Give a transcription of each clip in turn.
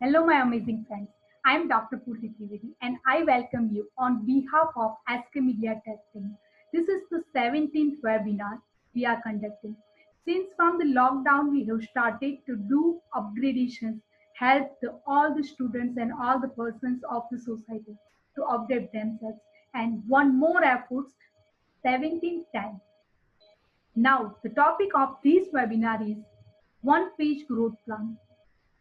Hello, my amazing friends. I am Dr. Purti Trivedi and I welcome you on behalf of Ask a Media Testing. This is the 17th webinar we are conducting. Since from the lockdown, we have started to do upgradations, help all the students and all the persons of the society to update themselves. And one more efforts, 1710. Now, the topic of this webinar is one page growth plan.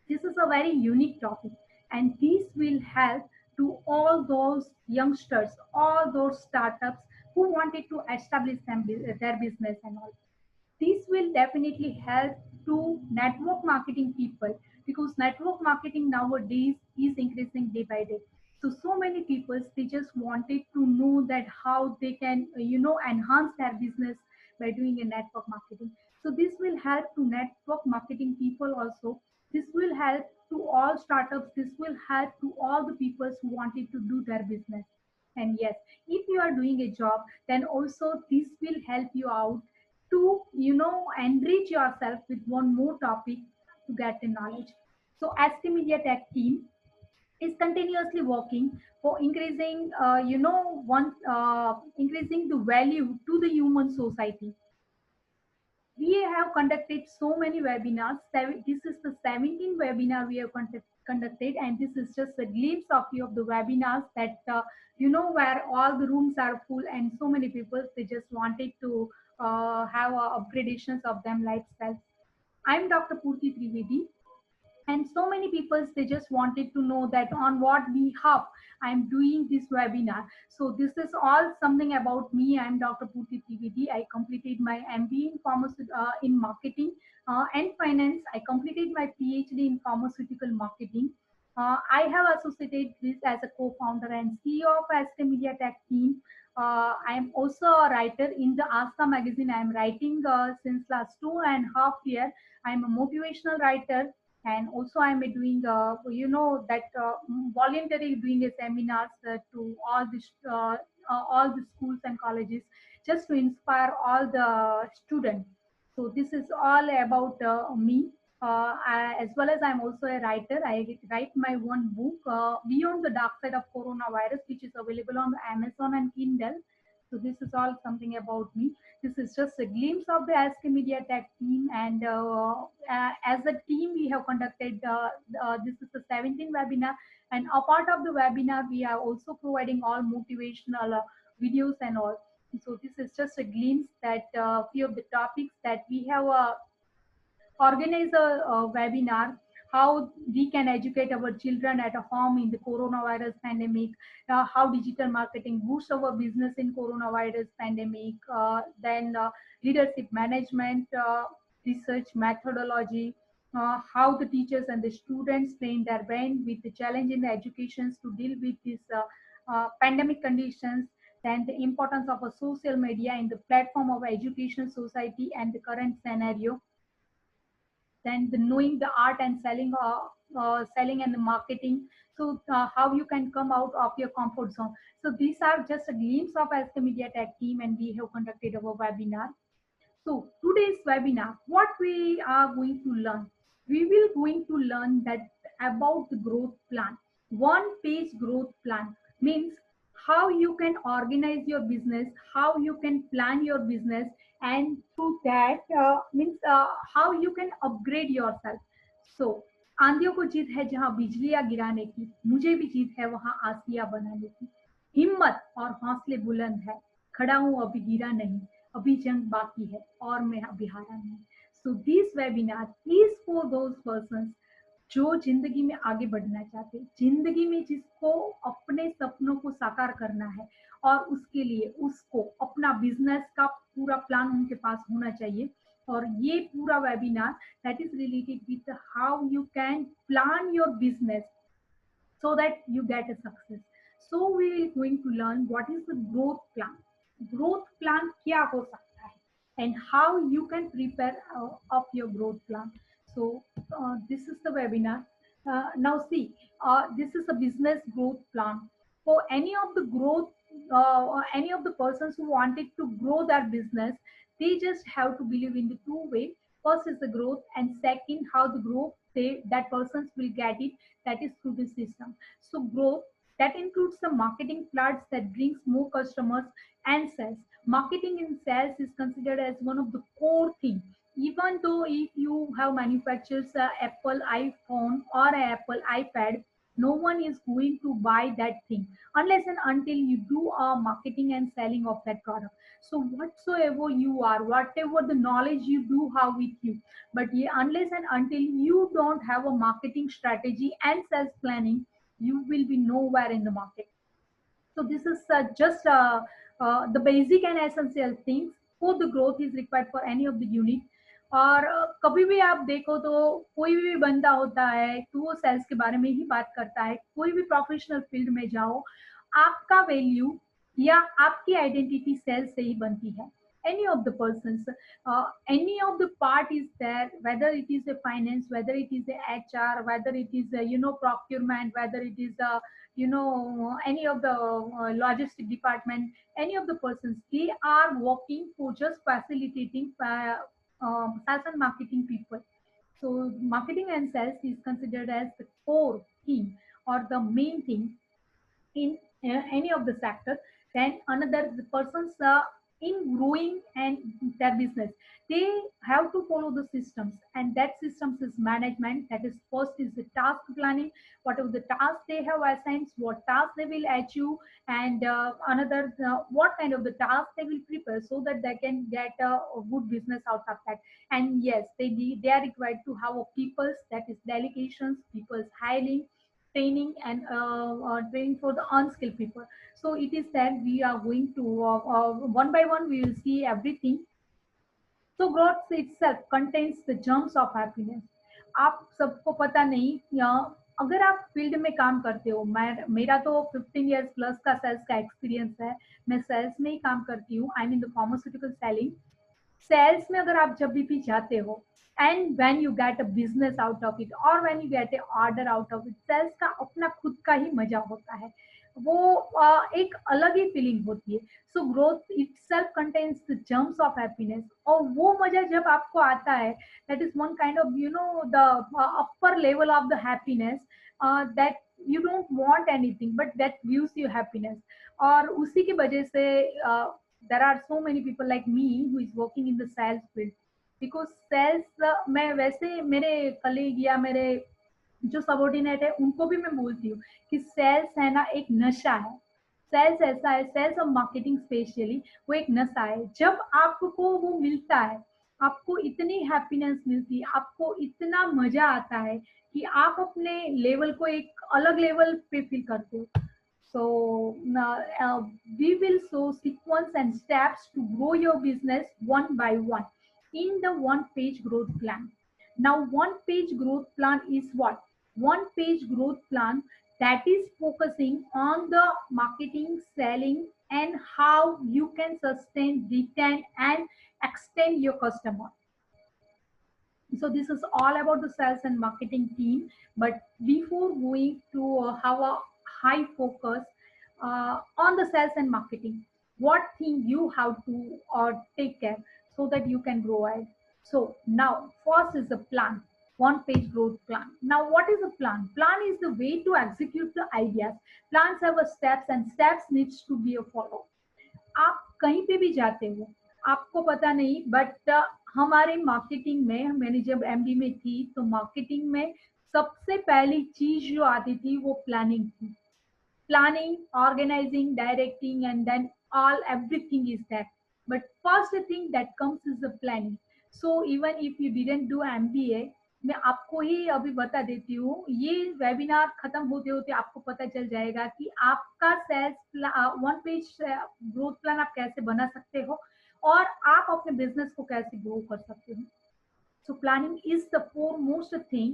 This is a very unique topic, and this will help to all those youngsters, all those startups who wanted to establish their business and all. This will definitely help to network marketing people because network marketing nowadays is increasing day by day. So many people they just wanted to know that how they can enhance their business by doing a network marketing. So this will help to network marketing people also. This will help to all startups. This will help to all the people who wanted to do their business. And yes, if you are doing a job, then also this will help you out to enrich yourself with one more topic to get the knowledge. So as the media tech team is continuously working for increasing increasing the value to the human society. We have conducted so many webinars. This is the 17th webinar we have conducted, and this is just a glimpse of few of the webinars that where all the rooms are full and so many people they just wanted to have upgradations of them lifestyles. I'm Dr. Purti Trivedi, and so many people they just wanted to know that on what behalf I'm doing this webinar. So this is all something about me. I'm Dr. Purti Trivedi. I completed my MBA in in marketing and finance. I completed my PhD in pharmaceutical marketing. I have associated this as a co-founder and CEO of Asta Media Tech team. I am also a writer in the Asta magazine. I am writing since last 2.5 years. I am a motivational writer, and also I'm doing that voluntary doing a seminars to all the schools and colleges just to inspire all the students. So this is all about me. As well as I'm also a writer. I write my one book, Beyond the Dark Side of Coronavirus, which is available on Amazon and Kindle. So this is all something about me. This is just a glimpse of the Ask a Media Tech team, and as a team, we have conducted. This is the 17th webinar, and a part of the webinar, we are also providing all motivational videos and all. So this is just a glimpse that few of the topics that we have organize a webinar how we can educate our children at home in the coronavirus pandemic, how digital marketing boosts our business in coronavirus pandemic, then leadership management, research methodology, how the teachers and the students train their brain with the challenge in the educations to deal with these pandemic conditions, then the importance of a social media in the platform of education society and the current scenario, then the knowing the art and selling and the marketing. So how you can come out of your comfort zone. So these are just a glimpse of as the media tech team, and we have conducted our webinar. So today's webinar, what we are going to learn, we will going to learn that about the growth plan. One page growth plan means how you can organize your business, how you can plan your business, and through that means how you can upgrade yourself. So आंधियों को जीत है जहां बिजलियां गिराने की, मुझे भी जीत है वहां आसिया बनाने की। हिम्मत और हौसले बुलंद है, खड़ा हूं अभी गिरा नहीं, अभी जंग बाकी है और मैं अभी हारा नहीं। So this webinar is for those person जो जिंदगी में आगे बढ़ना चाहते, जिंदगी में जिसको अपने सपनों को साकार करना है और उसके लिए उसको अपना बिजनेस का पूरा प्लान उनके पास होना चाहिए। और ये पूरा webinar that is related with how you can plan your business so that you get a success. So we are going to learn what is the growth plan. Growth plan क्या हो सकता है and how you can prepare of your growth plan. So this is the webinar. Now see, this is a business growth plan for any of the growth, any of the persons who wanted to grow their business. They just have to believe in the two way. First is the growth, and second how the growth that persons will get it, that is through the system. So growth, that includes the marketing plots that brings more customers and sales. Marketing in sales is considered as one of the core things. Even though if you have manufactures Apple iPhone or a Apple iPad, no one is going to buy that thing unless and until you do a marketing and selling of that product. So whatsoever you are, whatever the knowledge you do have with you, but yeah, unless and until you don't have a marketing strategy and sales planning, you will be nowhere in the market. So this is just the basic and essential things for the growth is required for any of the unit. और कभी भी आप देखो तो कोई भी बंदा होता है तो वो सेल्स के बारे में ही बात करता है। कोई भी प्रोफेशनल फील्ड में जाओ, आपका वैल्यू या आपकी आइडेंटिटी सेल्स से ही बनती है। Any of the persons, any of the part is there, whether it is a finance, whether it is a HR, whether it is a, procurement, whether it is a, any of the logistic department, any of the persons, they are working for just facilitating sales and marketing people. So marketing and sales is considered as the core thing or the main thing in any of the sector. Then another the persons in growing and their business, they have to follow the systems, and that systems is management. That is first is the task planning, whatever the task they have assigned, what task they will achieve, and another what kind of the task they will prepare so that they can get a good business out of that. And yes, they are required to have a people's, that is delegations, people's hiring, training, and training for the unskilled people. So it is that we are going to one by one we will see everything. So growth itself contains the germs of happiness. आप सबको पता नहीं अगर आप field में काम करते हो, मेरा तो 15 इयर्स प्लस का सेल्स का एक्सपीरियंस है। मैं सेल्स में ही काम करती हूँ। I mean the pharmaceutical selling. Sales में अगर आप जब भी जाते हो and when you get a business out of it और when you get a order out of it, sales का अपना खुद का ही मजा होता है। वो एक अलग ही फीलिंग होती है। So growth itself contains the germs of happiness, और वो मजा जब आपको आता है, that is one kind of the upper level of the happiness, that you don't want anything but that gives you happiness. और उसी की वजह से there are so many people like me who is working in the sales field, because sales मैं वैसे मेरे colleague या मेरे जो सबॉर्डिनेट है उनको भी मैं बोलती हूँ कि सेल्स है ना एक नशा है। सेल्स ऐसा है, सेल्स और मार्केटिंग स्पेशली वो एक नशा है। जब आपको वो मिलता है, आपको इतनी हैप्पीनेस मिलती है, आपको इतना मजा आता है कि आप अपने लेवल को एक अलग लेवल पे फील करते हो। So we will show sequence and steps to grow your business one by one in the one-page growth plan. Now, one-page growth plan is what? One-page growth plan that is focusing on the marketing, selling, and how you can sustain, retain, and extend your customer. So this is all about the sales and marketing team. But before going to have a high focus on the sales and marketing, what thing you have to take care so that you can grow ahead. So now first is the plan, one page growth plan. Now what is a plan? Plan is the way to execute the ideas. Plans have a steps and steps needs to be a follow. आप कहीं पे भी जाते हो, आपको पता नहीं, but हमारे मार्केटिंग में, मैंने जब एमडी में थी तो मार्केटिंग में सबसे पहली चीज जो आती थी वो प्लानिंग थी। Planning, organising, directing, and then all everything is that, but first thing that comes is the planning. So even if you didn't do MBA, मैं आपको ही अभी बता देती हूँ, ये वेबिनार खत्म होते होते आपको पता चल जाएगा कि आपका sales one page growth plan आप कैसे बना सकते हो और आप अपने बिजनेस को कैसे ग्रो कर सकते हो। So planning is the foremost thing,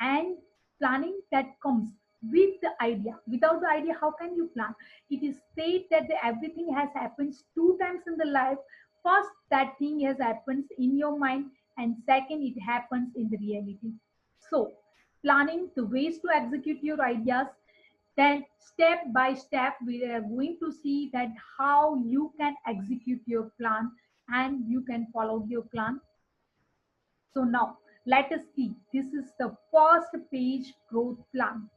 and planning that comes with the idea. Without the idea, how can you plan? It is said that everything has happened two times in the life. First, that thing has happened in your mind, and second, it happens in the reality. So, planning the ways to execute your ideas. Then, step by step, we are going to see that how you can execute your plan and you can follow your plan. So now Let us see. This is the first page growth plan.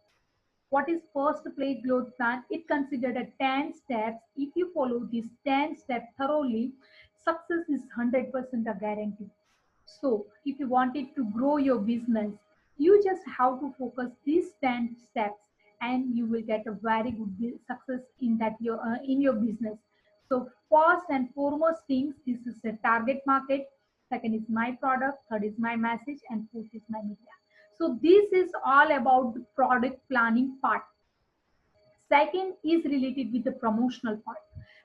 What is first page growth plan? It considered a 10 steps. If you follow these 10 steps thoroughly, success is 100% a guarantee. So if you wanted to grow your business, you just have to focus these 10 steps and you will get a very good success in that in your business. So first and foremost things, this is a target market. Second is my product. Third is my message, and fourth is my media. So this is all about the product planning part. Second is related with the promotional part.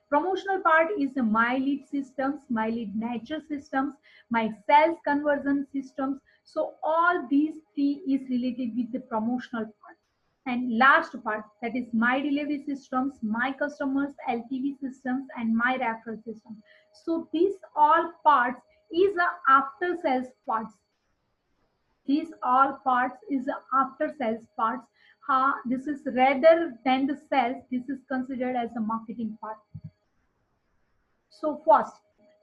Promotional part is the my lead systems, my lead nature systems, my sales conversion systems. So all these three is related with the promotional part. And last part, that is my delivery systems, my customers, LTV systems, and my referral system. So these all parts is the after sales parts. These all parts is the after sales parts. This is rather than the sales, this is considered as a marketing part. So first,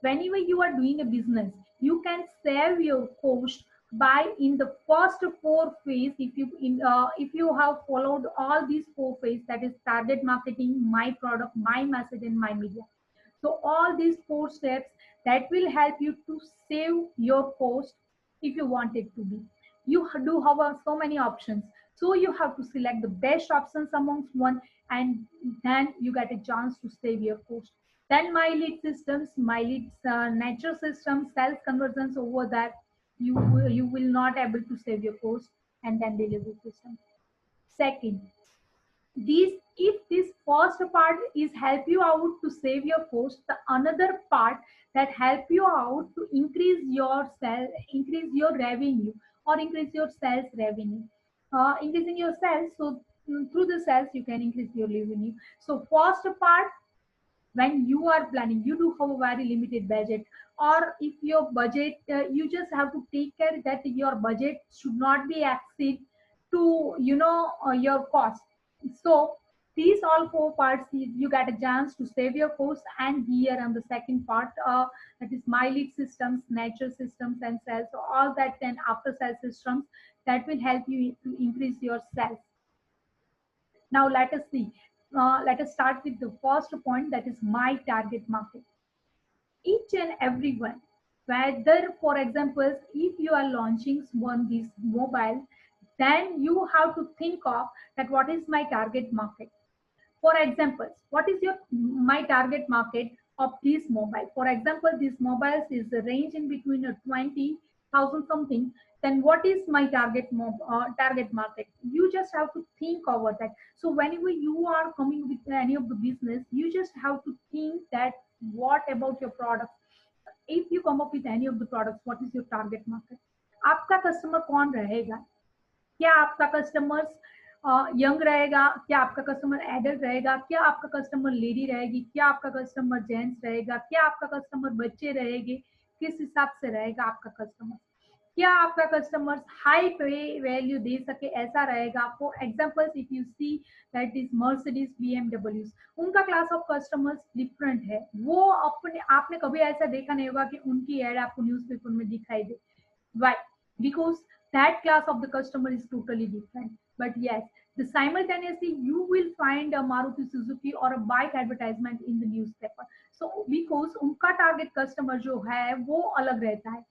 whenever you are doing a business, you can save your cost by in the first four phase. If you have followed all these four phase, that is target marketing, my product, my message, and my media. So all these four steps that will help you to save your cost if you want it to be. You do have so many options. So you have to select the best options amongst one, and then you get a chance to save your cost. Then my lead systems, my lead nature systems, self conversions over that, you will not able to save your cost, and then delivery system. Second, these if this first part is help you out to save your cost, the another part that help you out to increase your revenue or increase your sales revenue, increasing your sales. So through the sales you can increase your revenue. So first part, when you are planning, you do have a very limited budget, or if your budget, you just have to take care that your budget should not be exceed to your cost. So these all four parts, you get a chance to save your cost. And here on the second part, that is my lead systems, nature systems, and sales. So all that, then after sales systems, that will help you to increase your sales. Now let us see. Let us start with the first point, that is my target market. Each and every one, whether, for example, if you are launching one this mobile, then you have to think of that what is my target market. For example, what is your my target market of this mobile? For example, these mobiles is the range in between a 20,000 something. Then what is my target market? You just have to think over that. So whenever you are coming with any of the business, you just have to think that what about your product. If you come up with any of the products, what is your target market? आपका customer कौन रहेगा? क्या आपका customers young रहेगा? क्या आपका customer adult रहेगा? क्या आपका कस्टमर लेडी रहेगी? क्या आपका कस्टमर जेंट्स रहेगा? क्या आपका कस्टमर बच्चे रहेंगे? किस हिसाब से रहेगा आपका कस्टमर? क्या आपका कस्टमर्स हाई पे वैल्यू दे सके ऐसा रहेगा? For examples, if you see that is Mercedes, BMW, उनका क्लास ऑफ कस्टमर्स डिफरेंट है। वो अपने आपने कभी ऐसा देखा नहीं होगा कि उनकी एड आपको न्यूज़पेपर में दिखाई दे। Why? Because that class of the customer is totally different. But yes, the simultaneously you will find a Maruti Suzuki or a bike advertisement in the newspaper. So because उनका target customer जो है वो अलग रहता है.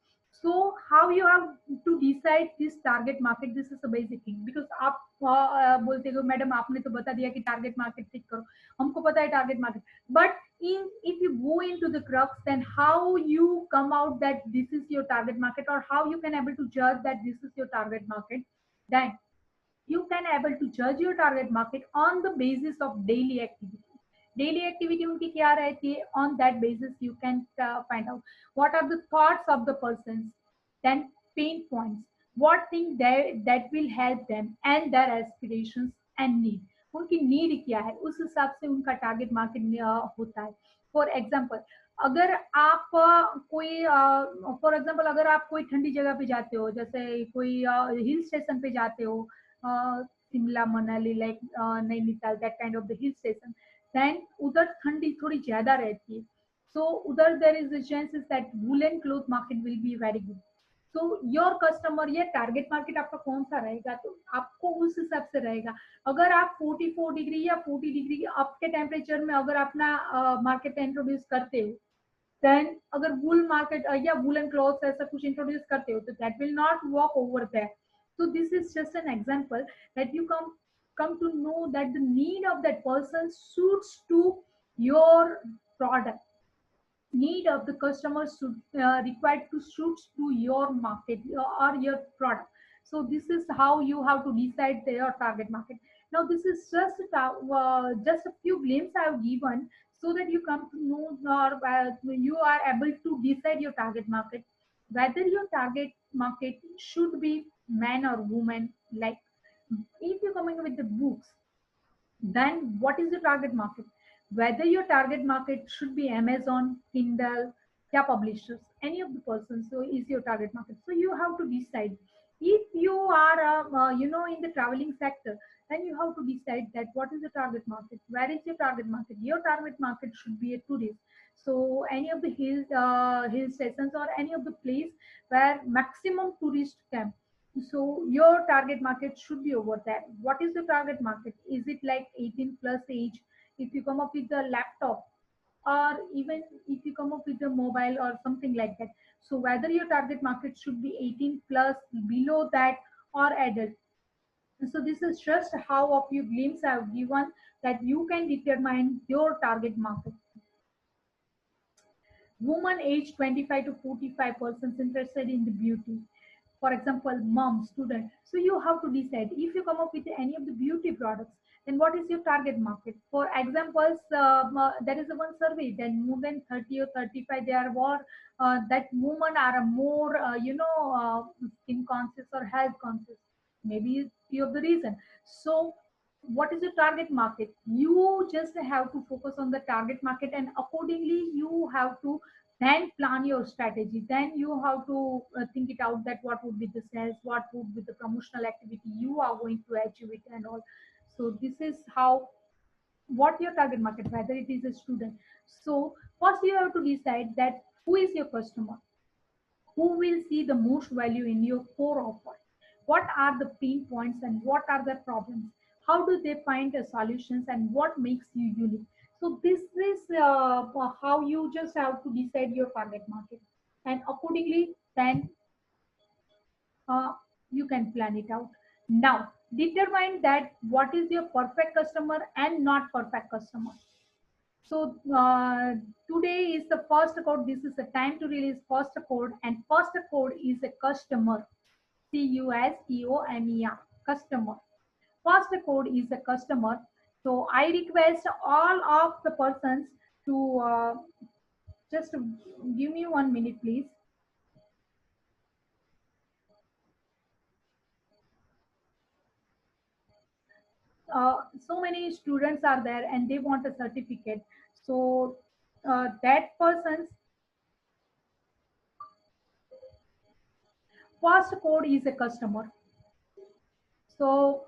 So how you have to decide this target market? This is a basic thing. Because आप बोलते हो मैडम आपने तो बता दिया कि target market ठीक करो, हमको पता है target market. But if you go into the crux, then how you come out that this is your target market, or how you can able to judge that this is your target market? Then you can able to judge your target market on the basis of daily activity. Daily activity उनकी क्या रहती है? On that basis you can find out what are the thoughts of the persons, then pain points, what thing that will help them, and their aspirations and need. उनकी need क्या है, उस हिसाब से उनका टारगेट मार्केट होता है। For example, अगर आप फॉर एग्जाम्पल अगर आप कोई ठंडी जगह पे जाते हो, जैसे कोई हिल स्टेशन पे जाते हो, Shimla Manali like Nainital, that kind of the hill station, then उधर ठंडी थोड़ी ज्यादा रहती है। सो उधर there is the chances that woollen cloth market will be very good. So your customer या टारगेट मार्केट आपका कौन सा रहेगा, तो आपको उस हिसाब से रहेगा। अगर आप 44 डिग्री या 40 डिग्री आपके टेम्परेचर में अगर अपना मार्केट इंट्रोड्यूस करते हो, देन अगर वूल मार्केट या वूलन क्लॉथ्स ऐसा कुछ इंट्रोड्यूस करते हो, तो that will not work over that. So this is just an example that you come to know that the need of that person suits to your product. Need of the customer should required to suit to your market or your product. So this is how you have to decide your target market. Now this is just a few glimpses I have given, so that you come to know, or you are able to decide your target market, whether your target market should be man or woman. Like if you're coming with the books, then what is the target market? Whether your target market should be Amazon, Kindle, yeah, publishers, any of the persons, so is your target market. So you have to decide. If you are, in the traveling sector, then you have to decide that what is the target market. Where is your target market? Your target market should be a tourist. So any of the hill stations or any of the place where maximum tourists come, so your target market should be over that. What is the target market? Is it like 18 plus age? If you come up with a laptop, or even if you come up with a mobile or something like that. So whether your target market should be 18 plus, below that, or adult. So this is just how of you glimpse I have given that you can determine your target market. Woman age 25 to 45 persons interested in the beauty, for example mom, student. So you have to decide if you come up with any of the beauty products, then what is your target market. For examples, there is a one survey that more than 30 or 35 they are more, that women are more skin conscious or health conscious, maybe few of the reason. So what is your target market? You just have to focus on the target market, and accordingly you have to then plan your strategy. Then you have to think it out that what would be the sales, what would be the promotional activity you are going to achieve it and all. So this is how, what your target market, whether it is a student. So first you have to decide that who is your customer, who will see the most value in your core offer, what are the pain points and what are the problems, how do they find the solutions, and what makes you unique. So this is how you just have to decide your target market, and accordingly then uh, you can plan it out. Now determine that what is your perfect customer and not perfect customer. So today is the first code. This is the time to release first code, and first code is a customer. customer. Customer. First code is a customer. So I request all of the persons to just give me 1 minute, please. So many students are there and they want a certificate. So that person's first code is a customer. So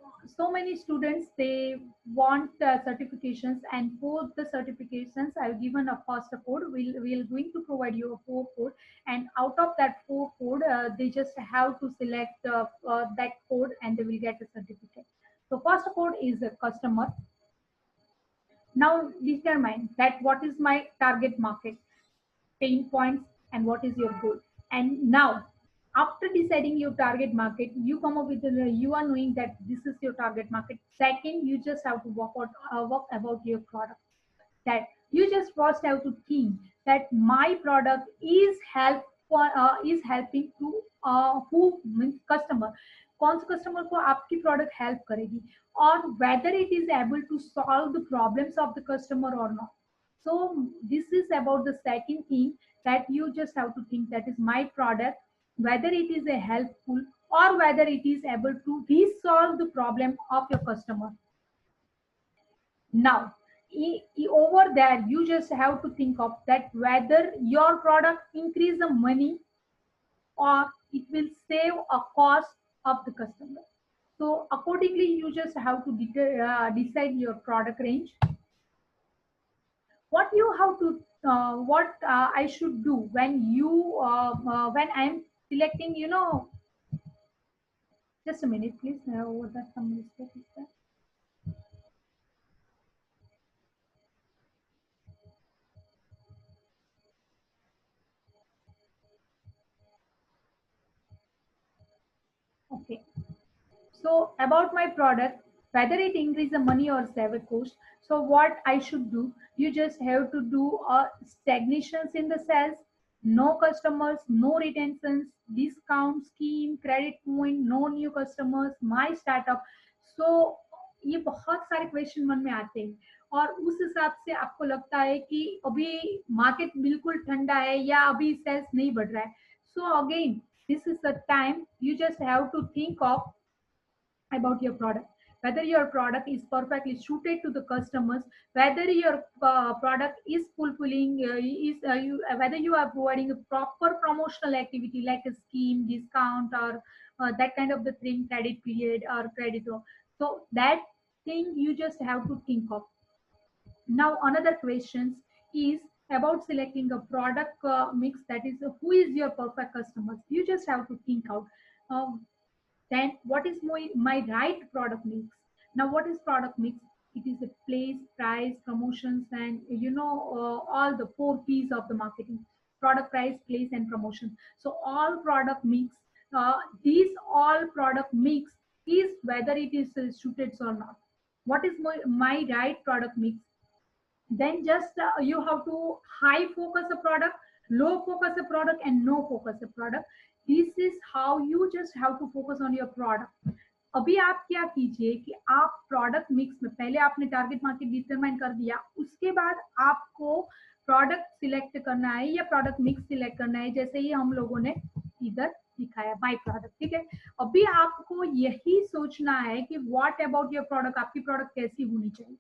many students they want certifications, and for the certifications I've given a first code. We'll going to provide you a four code, and out of that four code they just have to select that code and they will get a certificate. So first code is a customer. Now determine that what is my target market, pain points, and what is your goal. And now after deciding your target market, you come up with you are knowing that this is your target market. Second, you just have to work about your product. That you just first have to think that my product is helping to who means customer, कौन से customer को आपकी product help करेगी, और whether it is able to solve the problems of the customer or not. So this is about the second thing, that you just have to think that is my product, whether it is a helpful or whether it is able to resolve the problem of your customer. Now over there you just have to think of that whether your product increase the money or it will save a cost of the customer. So accordingly you just have to decide your product range. What I should do when I am selecting, just a minute, please. What that some mistake is there? Okay. So about my product, whether it increase the money or save a cost. So what I should do? You just have to do stagnations in the sales, no customers, no retentions, discount scheme, credit point, no new customers, my startup. So ये बहुत सारे question मन में आते हैं और उस हिसाब से आपको लगता है कि अभी मार्केट बिल्कुल ठंडा है या अभी सेल्स नहीं बढ़ रहा है. So again, this is the time you just have to think of about your product, whether your product is perfectly suited to the customers, whether your product is fulfilling whether you are providing a proper promotional activity like a scheme, discount, or that kind of the thing, credit period or credit. So that thing you just have to think of. Now another questions is about selecting a product mix, that is who is your perfect customers. You just have to think out. Then what is my right product mix? Now what is product mix? It is a place, price, promotions, and all the four P's of the marketing: product, price, place, and promotion. So all product mix, these all product mix is whether it is suited or not. What is my right product mix? Then just you have to high focus a product, low focus a product, and no focus a product. This is how you just have to focus on your product. अभी आप क्या कीजिए कि आप product mix में पहले आपने target market determine कर दिया, उसके बाद आपको प्रोडक्ट सिलेक्ट करना है या प्रोडक्ट मिक्स सिलेक्ट करना है, जैसे ही हम लोगों ने इधर दिखाया बाय प्रोडक्ट. ठीक है, अभी आपको यही सोचना है कि व्हाट अबाउट योर प्रोडक्ट, आपकी प्रोडक्ट कैसी होनी चाहिए.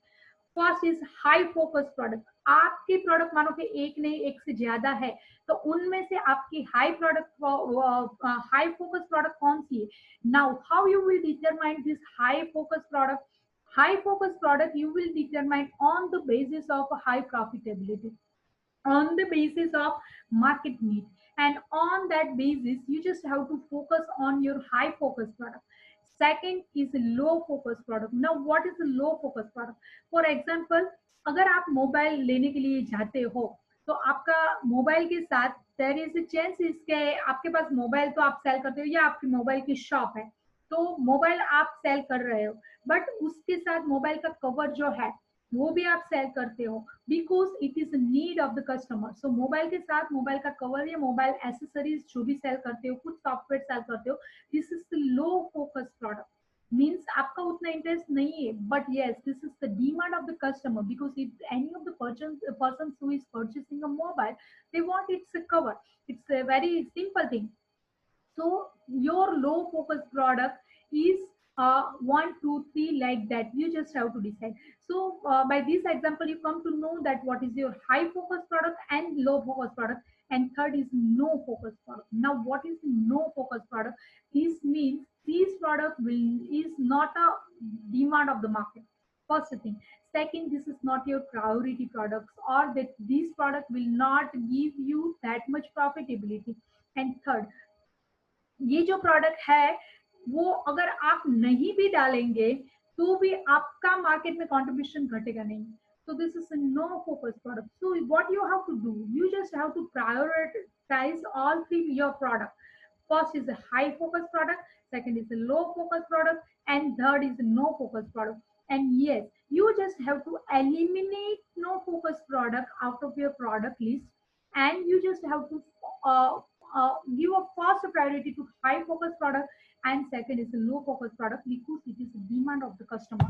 First is high focus product. आपके प्रोडक्ट मानो कि एक नहीं एक से ज्यादा है, तो उनमें से आपकी हाई फोकस प्रोडक्ट कौन सी है. Now how you will determine this high focus product. High focus product you will determine on the basis of high profitability, on the basis of market need, and on that basis you just have to focus on your high focus product. Second is low focus product. Now what is a low focus product? For example, अगर आप mobile लेने के लिए जाते हो तो आपका mobile के साथ देयर इज अ चांस इसके आपके पास मोबाइल तो आप सेल करते हो या आपकी मोबाइल की शॉप है तो मोबाइल आप सेल कर रहे हो, बट उसके साथ मोबाइल का कवर जो है वो भी आप सेल करते हो because it is need of the customer. So mobile के साथ मोबाइल का कवर या मोबाइल एसेसरीज जो भी सेल करते हो, कुछ सॉफ्टवेयर सेल करते हो, this is the low focus product. Means आपका उतना इंटरेस्ट नहीं है, but yes this is the demand of the customer because if any of the person who is purchasing a mobile they want it's a cover. It's a very simple thing. So your low focus product is one, two, three like that. You just have to decide. So by this example, you come to know that what is your high focus product and low focus product. And third is no focus product. Now, what is no focus product? This means this product will is not a demand of the market. First thing. Second, this is not your priority products, or that this product will not give you that much profitability. And third, ये जो product है वो अगर आप नहीं भी डालेंगे तो भी आपका मार्केट में कंट्रीब्यूशन घटेगा नहीं. So this is a no focus product. So what you have to do, you just have to prioritize all three your product. First is a high focus product, second is a low focus product, and third is a no focus product. And yes, you just have to eliminate no focus product out of your product list, and you just have to uh, give a first priority to high focus product, and second is a low focus product because it is a demand of the customer.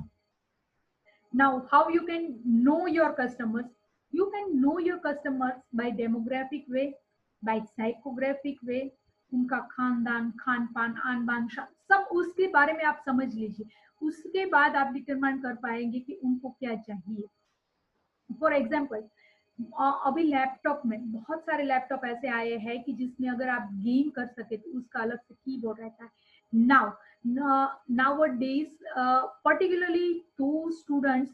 Now how you can know your customers? You can know your customers by demographic way, by psychographic way. उनका खानदान, खान पान, आन बान, सब उसके बारे में आप समझ लीजिए. उसके बाद आप डिटरमाइन कर पाएंगे कि उनको क्या चाहिए. फॉर एग्जाम्पल, अभी लैपटॉप में बहुत सारे लैपटॉप ऐसे आए हैं कि जिसमें अगर आप गेम कर सके तो उसका अलग से कीबोर्ड रहता है. Now nowadays particularly to students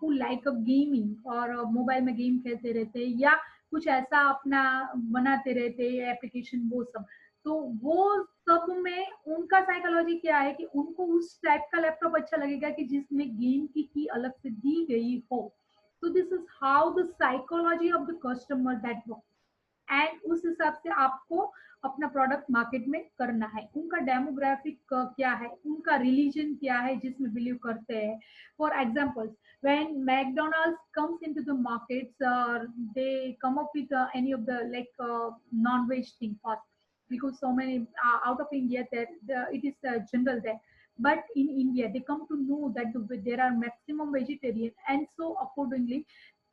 who like a gaming और मोबाइल में गेम खेलते रहते हैं या कुछ ऐसा अपना बनाते रहते हैं एप्लीकेशन वो सब, तो वो सब में उनका साइकोलॉजी क्या है कि उनको उस टाइप का लैपटॉप अच्छा लगेगा कि जिसमें गेम की अलग से दी गई हो. So this is how the psychology of the customer that works. And उस हिसाब से आपको अपना प्रोडक्ट मार्केट में करना है. उनका डेमोग्राफिक क्या है, उनका रिलीजन क्या है जिसमें बिलीव करते हैं. For example, when McDonald's comes into the markets, they come up with any of the like non-veg thing first, because so many out of India that it is general there. But in India, they come to know that there are maximum vegetarian, and so accordingly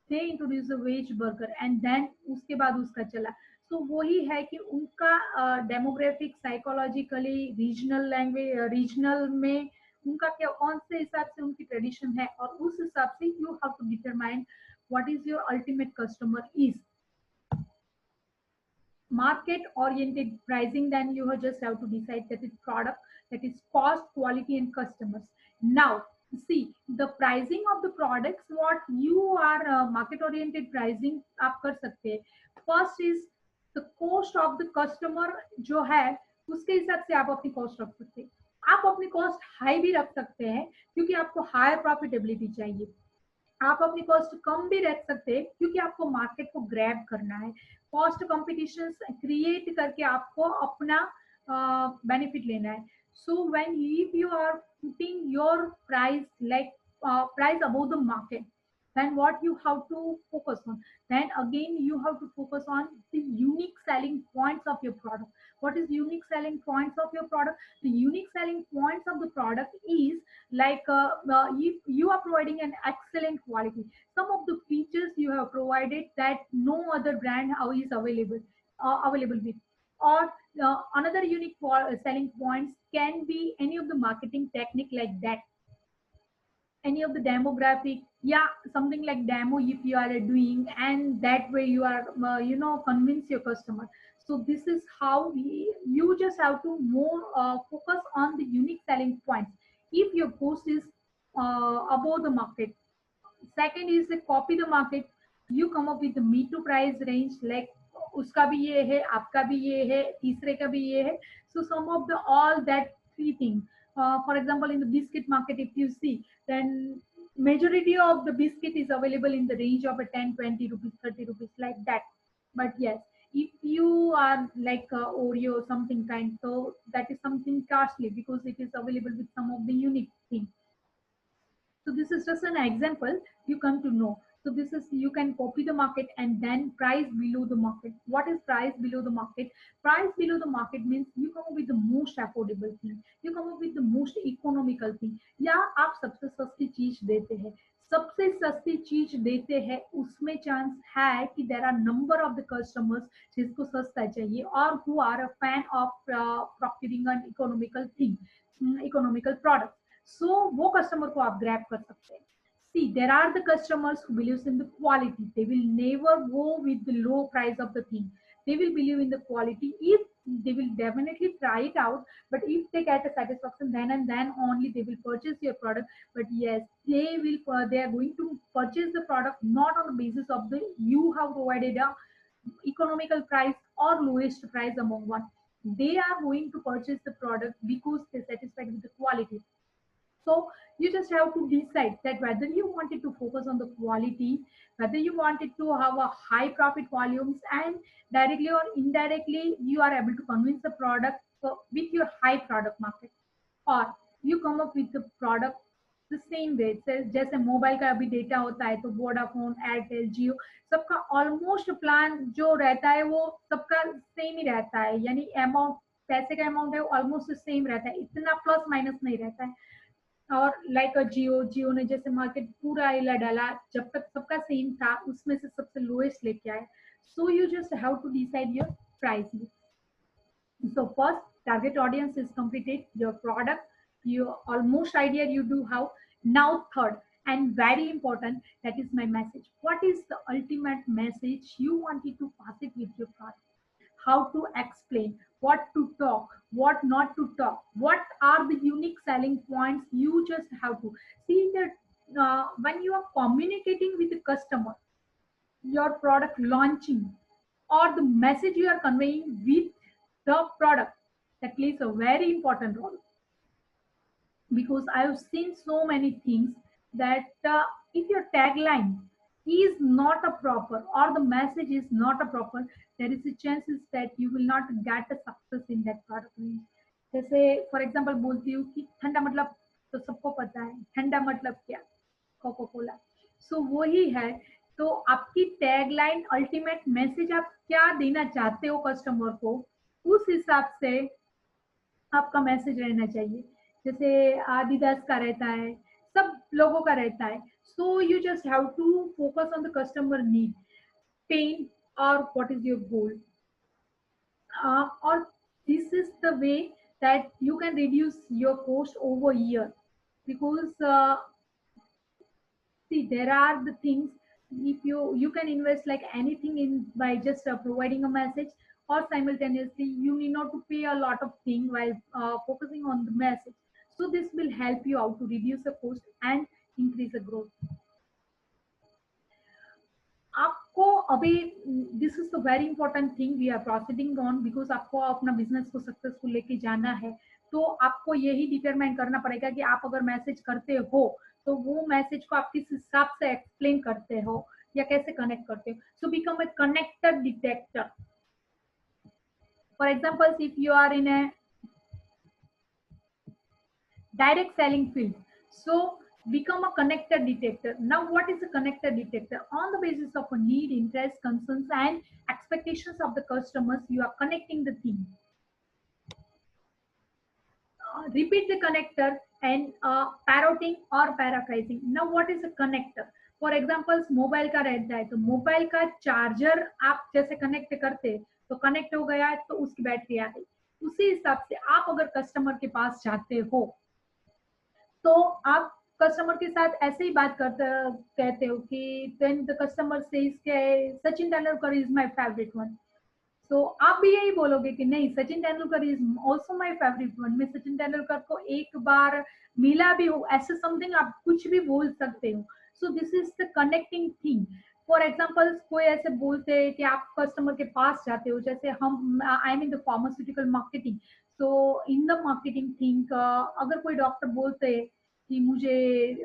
they introduce a veg burger and then उसके बाद उसका चला. So वही है कि उनका demographic psychologically regional language regional में उनका क्या कौन से हिसाब से उनकी ट्रेडिशन है, और उस हिसाब से you have to determine what is your ultimate customer is. Market oriented pricing, then you just have to decide that it's product, that is cost, quality and customers. Now see the pricing of the products, what you are market oriented pricing आप कर सकते हैं. First is the cost of the customer जो है उसके हिसाब से आप अपनी कॉस्ट रख सकते हैं. आप अपनी कॉस्ट हाई भी रख सकते हैं क्योंकि आपको हायर प्रॉफिटेबिलिटी चाहिए. आप अपनी कॉस्ट कम भी रख सकते हैं क्योंकि आपको मार्केट को ग्रैब करना है. कॉस्ट कॉम्पिटिशन क्रिएट करके आपको अपना बेनिफिट लेना है. So when if you are putting your price like price above the market, then what you have to focus on, then again you have to focus on the unique selling points of your product. What is unique selling points of your product? The unique selling points of the product is like if you are providing an excellent quality, some of the features you have provided that no other brand is available with, or another unique selling points can be any of the marketing technique like that, any of the demographic, yeah, something like demo if you are doing, and that way you are convince your customer. So this is how you just have to more focus on the unique selling points if your post is above the market. Second is the copy the market. You come up with the me to price range, like उसका भी ये है, आपका भी ये है, तीसरे का भी ये है. So some of the all that three things. For example, in the biscuit market, if you see, then majority of the biscuit is available in the range of a 10, 20 rupees, 30 rupees, like that. But yes, if you are like Oreo or something kind, so that is something costly because it is available with some of the unique things. So this is just an example you come to know. So this is, you can copy the market and then price below the market. What is price below the market? Price below the market means you come up with the most affordable thing. You come up with the most economical thing. या आप सबसे सस्ती चीज देते हैं. सबसे सस्ती चीज देते हैं उसमें चांस है कि there are number of the customers जिसको सस्ता चाहिए और who are a fan of procuring an economical thing, economical product. So वो कस्टमर को आप ग्रैब कर सकते हैं. See, there are the customers who believes in the quality. They will never go with the low price of the thing. They will believe in the quality. If they will definitely try it out, but if they get a satisfaction, then and then only they will purchase your product. But yes, they will. They are going to purchase the product not on the basis of the you have provided a economical price or lowest price among one. They are going to purchase the product because they satisfied with the quality. So you just have to decide that whether you wanted to focus on the quality, whether you wanted to have a high profit volumes, and directly or indirectly you are able to convince the product with your high product market, or you come up with the product the same way. जैसे mobile का अभी data होता है तो Vodafone, Airtel, जियो, सबका almost plan जो रहता है वो सबका सेम ही रहता है, यानी अमाउंट, पैसे का अमाउंट है ऑलमोस्ट सेम रहता है, इतना प्लस माइनस नहीं रहता है. और लाइक जियो ने जैसे मार्केट पूरा हिला डाला, जब तक सबका सेम था उसमें से सबसे लोएस्ट लेके आए. So you just have to decide your price. So first, target audience is completed, your product, your almost idea you do have. Now third, and very important, that is my message. What is the ultimate message you wanted to pass it with your product? How to explain, what to talk, what not to talk, what are the unique selling points. You just have to see that when you are communicating with the customer, your product launching or the message you are conveying with the product that plays a very important role, because I've seen so many things that if your tagline is not a proper or the message is not a proper, there is a chances that you will not get a success in that product range. जैसे for example बोलती हूँ कि ठंडा मतलब तो सबको पता है ठंडा मतलब क्या, कोको कोला। सो वही है। तो आपकी टैगलाइन अल्टीमेट मैसेज आप क्या देना चाहते हो कस्टमर को, उस हिसाब से आपका मैसेज रहना चाहिए। जैसे आदिदास का रहता है, सब लोगों का रहता है। So you just have to focus on the customer need, pain और व्हाट इज योर गोल। और this is the way that you can reduce your cost over year, because see there are the things, if you can invest like anything in by just providing a message, or simultaneously you need not to pay a lot of thing while focusing on the message. So this will help you out to reduce the cost and increase the growth. आपको अभी this is the very important thing we are proceeding on, because आपको अपना business को successful लेके जाना है। तो आपको यही डिटरमाइन करना पड़ेगा कि आप अगर मैसेज करते हो तो वो मैसेज को आप किस हिसाब से एक्सप्लेन करते हो या कैसे कनेक्ट करते हो। So become a connector detector. For example if you are in a direct selling field, so become a connector detector. Now what is a connector detector? On the basis of a need, interest, concerns and expectations of the customers, you are connecting the thing. Repeat the connector and parroting or paraphrasing. Now what is a connector? For examples mobile का रहता है, तो mobile का charger आप जैसे connect करते तो connect हो गया तो उसकी बैटरी आ गई। उसी हिसाब से आप अगर कस्टमर के पास जाते हो तो आप कस्टमर के साथ ऐसे ही बात करते कहते हो कि देन द कस्टमर सेज के Sachin Tendulkar is my favourite one. तो आप भी यही बोलोगे कि नहीं, Sachin Tendulkar is also my favourite one, मैं सचिन तेंदुलकर को एक बार मिला भी हूँ, ऐसे समथिंग आप कुछ भी बोल सकते हो। सो this is the connecting thing. For example कोई ऐसे बोलते हैं कि आप कस्टमर के पास जाते हो, जैसे हम I am in the pharmaceutical marketing. So in the marketing think अगर कोई डॉक्टर बोलते हैं कि मुझे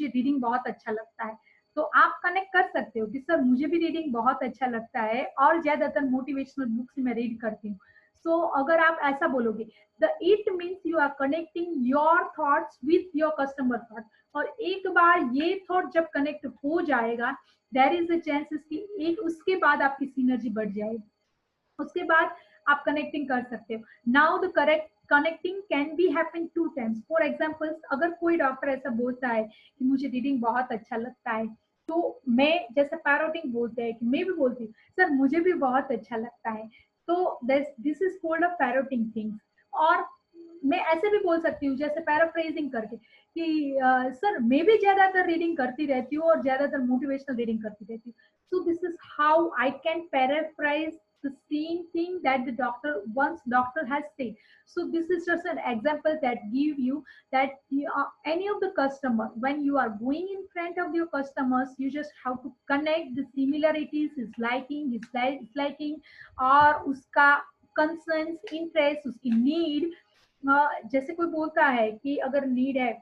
रीडिंग बहुत अच्छा लगता है, तो आप कनेक्ट कर सकते हो कि सर मुझे भी रीडिंग बहुत अच्छा लगता है और ज्यादातर मोटिवेशनल बुक्स मैं रीड करती हूँ। सो अगर आप ऐसा बोलोगे, the it means you are connecting your thoughts with your customer thought. और एक बार ये थॉट जब कनेक्ट हो जाएगा, देयर इज अ चांसेस कि एक उसके बाद आपकी सिनर्जी बढ़ जाएगी, उसके बाद आप कनेक्टिंग कर सकते हो। Now the correct connecting can be happen two times. For example अगर कोई डॉक्टर ऐसा बोलता है कि मुझे रीडिंग बहुत अच्छा लगता है, तो मैं जैसे पैरोटिंग बोलते हैं कि मैं भी बोलती हूँ सर मुझे भी बहुत अच्छा लगता है, तो this is called a parroting things. और मैं ऐसे भी बोल सकती हूँ जैसे पैराफ्रेजिंग करके कि सर मैं भी ज्यादातर रीडिंग करती रहती हूँ और ज्यादातर मोटिवेशनल रीडिंग करती रहती हूँ। So this is how I can paraphrase the same thing that the doctor has said. So this is just an example that give you that any of the customer, when you are going in front of your customers, you just have to connect the similarities, his liking, disliking, और उसका concerns, interest, उसकी need। जैसे कोई बोलता है कि अगर need है,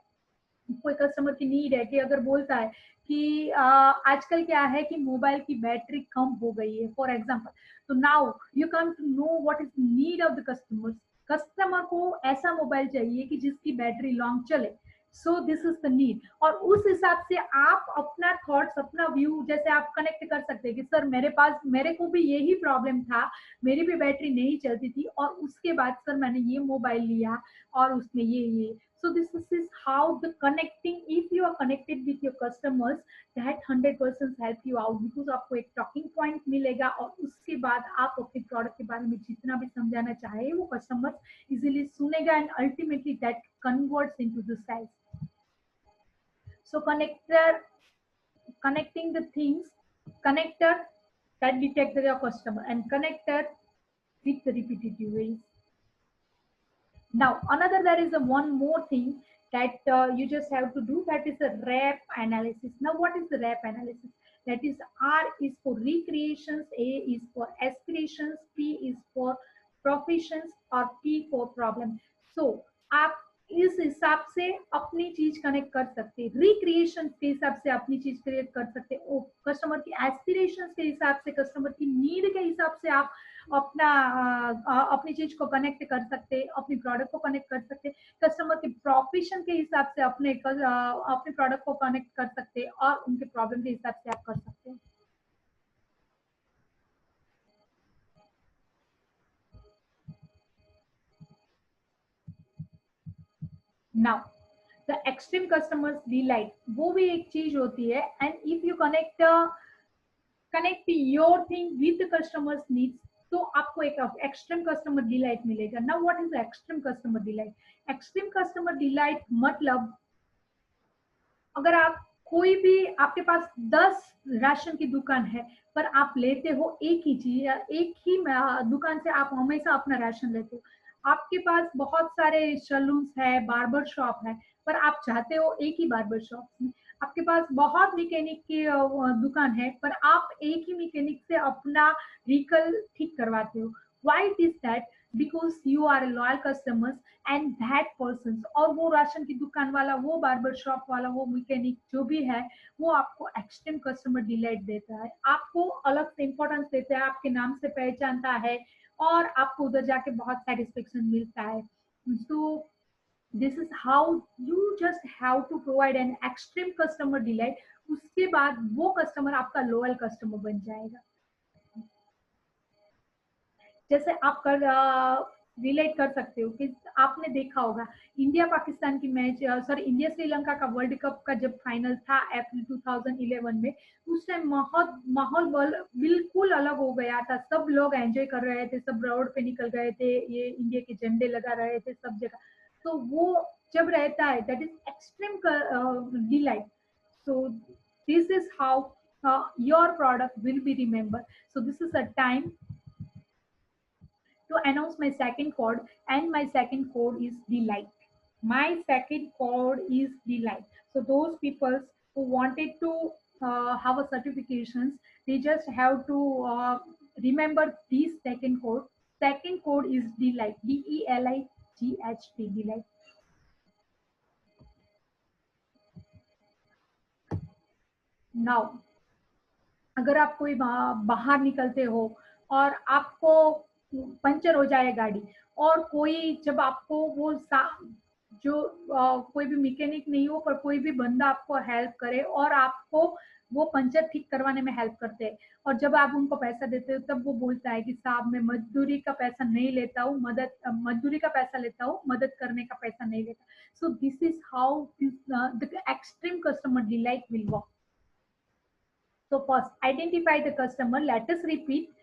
कोई कस्टमर की नीड है कि अगर बोलता है कि आजकल क्या है कि मोबाइल की बैटरी कम हो गई है फॉर एग्जांपल, तो now you can to know what is need of the customer. Customer को ऐसा मोबाइल चाहिए कि जिसकी बैटरी लॉन्ग चले। So this is the need, और उस हिसाब से आप अपना थॉट्स, अपना व्यू जैसे आप कनेक्ट कर सकते हैं कि सर मेरे को भी यही प्रॉब्लम था, मेरी भी बैटरी नहीं चलती थी और उसके बाद सर मैंने ये मोबाइल लिया और उसमें ये। So this is how the connecting, if you are connected with your customers, that 100% help you out, because आपको एक टॉकिंग पॉइंट मिलेगा और उसके बाद आप अपने प्रोडक्ट के बारे में जितना भी समझाना चाहे वो कस्टमर इजीली सुनेगा and ultimately that converts into the sales. So connecting the things, connector that detect your customer and connector with the repetitive ways. Now another, there is a one more thing that you just have to do, that is a rep analysis. Now what is the rep analysis? That is R is for recreations, A is for aspirations, P is for professions और P for problem. सो आप इस हिसाब से अपनी चीज connect कर सकते हैं, रिक्रिएशन के हिसाब से अपनी चीज क्रिएट कर सकते हैं, कस्टमर की एस्पिरेशंस के हिसाब से, कस्टमर की नीड के हिसाब से आप अपना अपनी चीज को कनेक्ट कर सकते हैं, अपनी प्रोडक्ट को कनेक्ट कर सकते हैं, कस्टमर के प्रोफेशन के हिसाब से अपने प्रोडक्ट को कनेक्ट कर सकते हैं और उनके प्रॉब्लम के हिसाब से आप कर सकते हैं। Now the extreme customers delight, वो भी एक चीज होती है, and if you connect your thing with the customers needs, तो आपको एक एक्सट्रीम कस्टमर डिलाइट मिलेगा। Now what is extreme customer delight? Extreme customer delight मतलब अगर आप कोई भी, आपके पास 10 राशन की दुकान है पर आप लेते हो एक ही चीज, एक ही दुकान से आप हमेशा अपना राशन लेते हो, आपके पास बहुत सारे सलून्स है, बार्बर शॉप है, पर आप चाहते हो एक ही बार्बर शॉप में, आपके पास बहुत मैकेनिक की दुकान है पर आप एक ही मैकेनिक से अपना व्हीकल ठीक करवाते हो। Why it is that? Because you are loyal customers and that person, और वो राशन की दुकान वाला, वो बार्बर शॉप वाला, वो मैकेनिक जो भी है, वो आपको एक्सट्रीम कस्टमर डिलाइट देता है, आपको अलग से इंपॉर्टेंस देता है, आपके नाम से पहचानता है और आपको उधर जाके बहुत सेटिस्फेक्शन मिलता है। तो this is how you just have to provide an extreme customer delight, उसके बाद वो कस्टमर आपका लॉयल कस्टमर बन जाएगा। जैसे आप कर रिलेट कर सकते हो कि आपने देखा होगा इंडिया पाकिस्तान की मैच, सॉरी इंडिया श्रीलंका का वर्ल्ड कप का जब फाइनल था अप्रैल 2011 में, उस टाइम माहौल बिल्कुल अलग हो गया था, सब लोग एंजॉय कर रहे थे, सब रोड पे निकल गए थे, ये इंडिया के झंडे लगा रहे थे सब जगह। तो वो जब रहता है that is extreme delight. So this is how your product will be remember. So this is a time to announce my second code, and my second code is delight. My second code is delight. So those people who wanted to have a certifications, they just have to remember this second code. Second code is delight, D-E-L-I-G-H-T, delight. Now अगर आप कोई बाहर निकलते हो और आपको puncture हो जाए गाड़ी, और कोई जब आपको वो जो कोई भी मैकेनिक नहीं हो पर कोई भी बंदा आपको हेल्प करे और आपको वो पंचर ठीक करवाने में हेल्प करते हैं, और जब आप उनको पैसा देते हो तब वो बोलता है कि साहब मैं मजदूरी का पैसा नहीं लेता हूँ, मजदूरी का पैसा लेता हूँ, मदद करने का पैसा नहीं लेता। सो this is how the extreme customer delight will work. So first, identify the customer. Let us repeat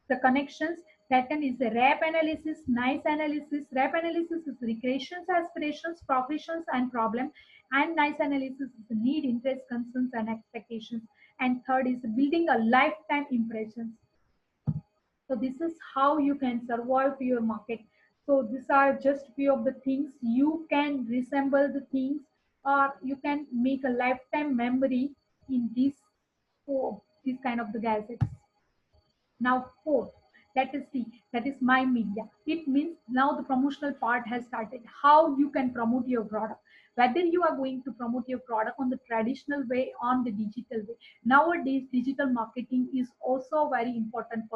the connections. Second is the rep analysis, nice analysis. Rep analysis is recreations, aspirations, professions, and problem. And nice analysis is the need, interest, concerns, and expectations. And third is building a lifetime impressions. So this is how you can survive to your market. So these are just few of the things you can resemble the things, or you can make a lifetime memory in these kind of the gadgets. Now fourth, let us see, that is my media. It means now the promotional part has started. How you can promote your product, whether you are going to promote your product on the traditional way, on the digital way. Nowadays digital marketing is also very important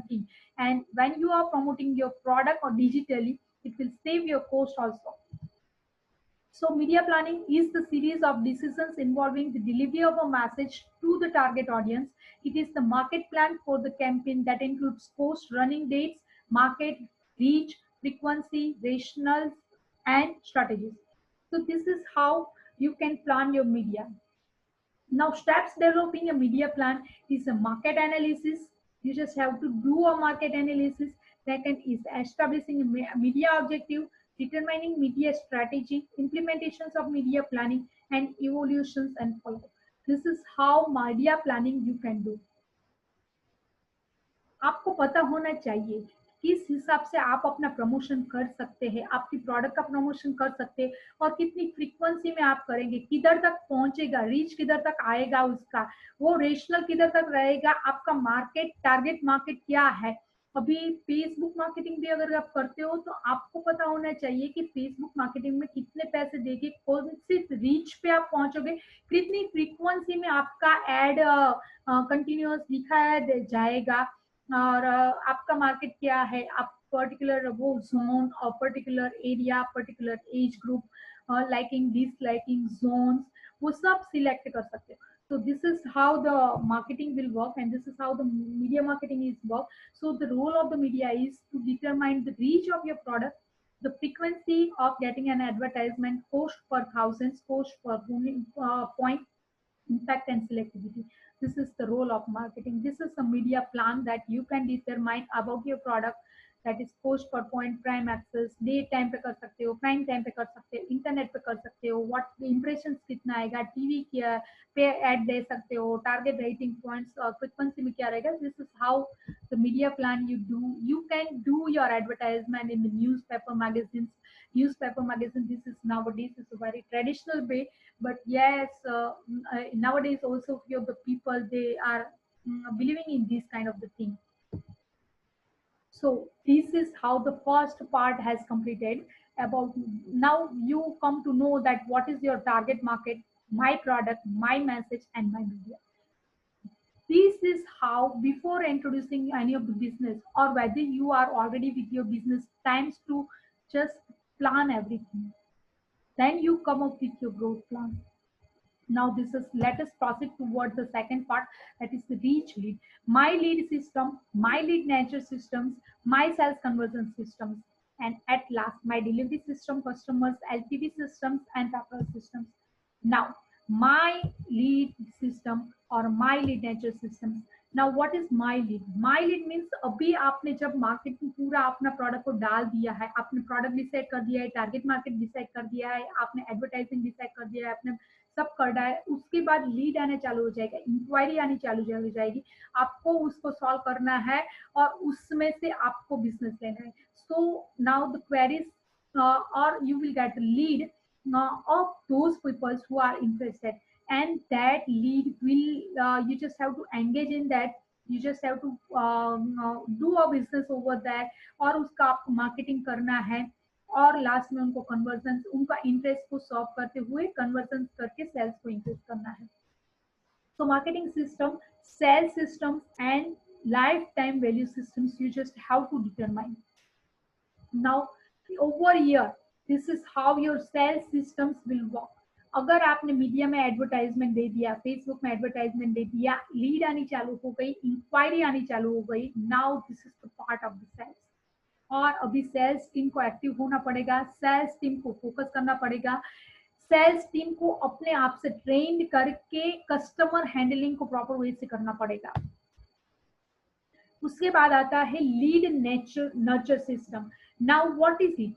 thing, and when you are promoting your product or digitally, it will save your cost also. So media planning is the series of decisions involving the delivery of a message to the target audience. It is the market plan for the campaign that includes post running dates, market reach, frequency, rationals, and strategies. So this is how you can plan your media. Now, steps developing a media plan is a market analysis. You just have to do a market analysis. Second is establishing a media objective, determining media strategy, implementations of media planning, and evolutions and follow. This is how media planning you can do. आपको पता होना चाहिए किस हिसाब से आप अपना promotion कर सकते हैं, आपकी प्रोडक्ट का प्रमोशन कर सकते हैं, और कितनी फ्रीक्वेंसी में आप करेंगे, किधर तक पहुंचेगा, रीच किधर तक आएगा उसका, वो रेशनल किधर तक रहेगा, आपका मार्केट टारगेट मार्केट क्या है, अभी फेसबुक मार्केटिंग भी अगर आप करते हो तो आपको पता होना चाहिए कि फेसबुक मार्केटिंग में कितने पैसे देके कौन सी रीच पे आप पहुंचोगे, कितनी फ्रीक्वेंसी में आपका एड कंटिन्यूअस दिखाया जाएगा, और आपका मार्केट क्या है, आप पर्टिकुलर वो जोन और particular area, particular age group, liking disliking zones, वो सब सिलेक्ट कर सकते हो. So this is how the marketing will work, and this is how the media marketing is work. So the role of the media is to determine the reach of your product, the frequency of getting an advertisement, cost per thousands, cost per point, impact and selectivity. This is the role of marketing. This is a media plan that you can determine about your product, that is post per point, prime access, day time पे कर सकते हो, prime time पे कर सकते हो, internet पे कर सकते हो, व्हाट इंप्रेशन कितना आएगा, टीवी क्या पे एड दे सकते हो, टारगेट रेटिंग पॉइंट्स और फ्रिक्वेंसी में क्या रहेगा. This is how the media plan you do. You can do your advertisement in the newspaper magazines. Newspaper magazine, this is nowadays is a very traditional way, but yes, nowadays also few of the people they are believing in this kind of the thing. So this is how the first part has completed. About now you come to know that what is your target market, my product, my message, and my media. This is how, before introducing any of the business, or whether you are already with your business, times to just plan everything. Then you come up with your growth plan. Now this is, let us proceed towards the second part, that is the reach lead. My lead system, my lead nature systems, my sales conversion systems, and at last my delivery system, customers, LTV systems, and referral systems. Now my lead system or my lead nature systems. Now what is my lead? My lead means अभी आपने जब market में पूरा अपना product को डाल दिया है, आपने प्रोडक्ट डिसाइड कर दिया है, टारगेट मार्केट डिसाइड कर दिया है, आपने एडवर्टाइजिंग डिसाइड कर दिया है, आपने सब करना है, उसके बाद लीड आने चालू हो जाएगा, इंक्वायरी आनी चालू हो जाएगी, आपको उसको सॉल्व करना है और उसमें से आपको बिजनेस लेना है. So now the queries or you will get a lead of those people who are interested, and that lead will you just have to engage in that, you just have to do a business over there, और उसका आपको marketing करना है, और last में उनको conversion, उनका interest को सॉल्व करते हुए कन्वर्जन करके सेल्स को इंक्रीज करना है. So marketing system, sales systems, and lifetime value systems you just have to determine. Now over here, this is how your sales systems will work. अगर आपने मीडिया में एडवर्टाइजमेंट दे दिया, फेसबुक में advertisement दे दिया, lead आनी चालू हो गई, इंक्वायरी आनी चालू हो गई, now this is the part of the sales. और अभी सेल्स टीम को एक्टिव होना पड़ेगा, सेल्स टीम को फोकस करना पड़ेगा, सेल्स टीम को अपने आप से ट्रेंड करके कस्टमर हैंडलिंग को प्रॉपर वे से करना पड़ेगा. उसके बाद आता है lead nature nurture system. Now what is it?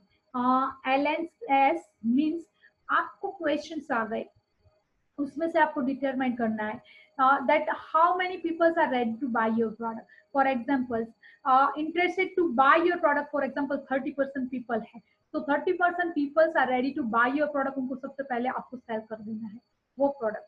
LNS means आपको क्वेश्चंस आ गए, उसमें से आपको डिटरमाइन करना है that how many people are ready to buy your product. For example, interested to buy your product, for example 30% people है, तो 30% people are ready to buy your product, उनको सबसे पहले आपको सेल कर देना है वो product.